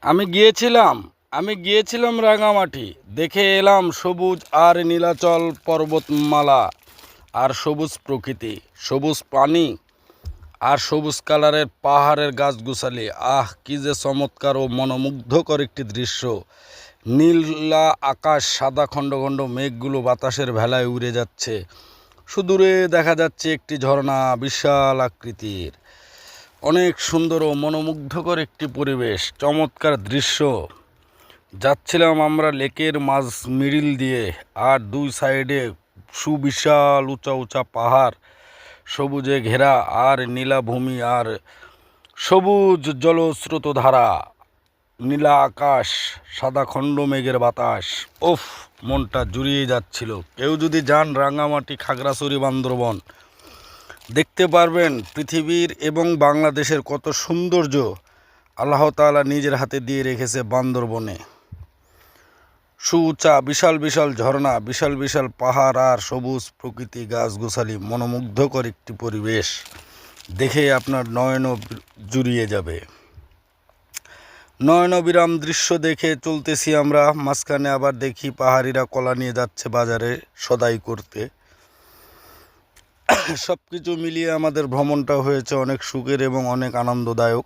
আমি গিয়েছিলাম রাঙামাটি, দেখে এলাম সবুজ আর নীলাচল পর্বতমালা আর সবুজ প্রকৃতি, সবুজ পানি আর সবুজ কালারের পাহাড়ের গাছগুছালি। কি যে চমৎকার ও মনোমুগ্ধকর একটি দৃশ্য! নীলা আকাশ, সাদা খণ্ড খণ্ড মেঘগুলো বাতাসের ভেলায় উড়ে যাচ্ছে। সুদূরে দেখা যাচ্ছে একটি ঝর্ণা, বিশাল আকৃতির। অনেক সুন্দর ও মনোমুগ্ধকর একটি পরিবেশ, চমৎকার দৃশ্য। যাচ্ছিলাম আমরা লেকের মাঝ মিডিল দিয়ে, আর দুই সাইডে সুবিশাল উঁচা উঁচা পাহাড়, সবুজে ঘেরা, আর নীলাভূমি আর সবুজ জলস্রোত ধারা, নীলা আকাশ, সাদা খণ্ড মেঘের বাতাস। মনটা জুড়িয়ে যাচ্ছিল। কেউ যদি যান রাঙামাটি, খাগড়াছড়ি, বান্দরবন, দেখতে পারবেন পৃথিবীর এবং বাংলাদেশের কত সৌন্দর্য আল্লাহ তাআলা নিজের হাতে দিয়ে রেখেছে বান্দরবনে। সুউঁচা বিশাল বিশাল ঝর্ণা, বিশাল বিশাল পাহাড় আর সবুজ প্রকৃতি, গাছগাছালি, মনোমুগ্ধকর একটি পরিবেশ দেখে আপনার নয়ন জুড়িয়ে যাবে। নয়নবিরাম দৃশ্য দেখে চলতেছি আমরা। মাঝখানে আবার দেখি পাহাড়িরা কলা নিয়ে যাচ্ছে বাজারে সদাই করতে। সব কিছু মিলিয়ে আমাদের ভ্রমণটা হয়েছে অনেক সুখের এবং অনেক আনন্দদায়ক।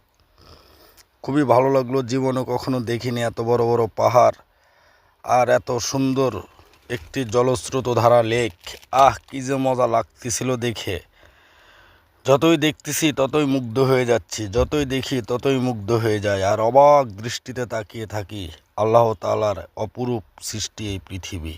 খুবই ভালো লাগলো। জীবনে কখনো দেখিনি এত বড় বড় পাহাড় আর এত সুন্দর একটি জলস্রোত ধারা লেক। কি যে মজা লাগতেছিল দেখে। যতই দেখতেছি ততই মুগ্ধ হয়ে যাচ্ছি, যতই দেখি ততই মুগ্ধ হয়ে যায়, আর অবাক দৃষ্টিতে তাকিয়ে থাকি আল্লাহ তাআলার অপরূপ সৃষ্টি এই পৃথিবী।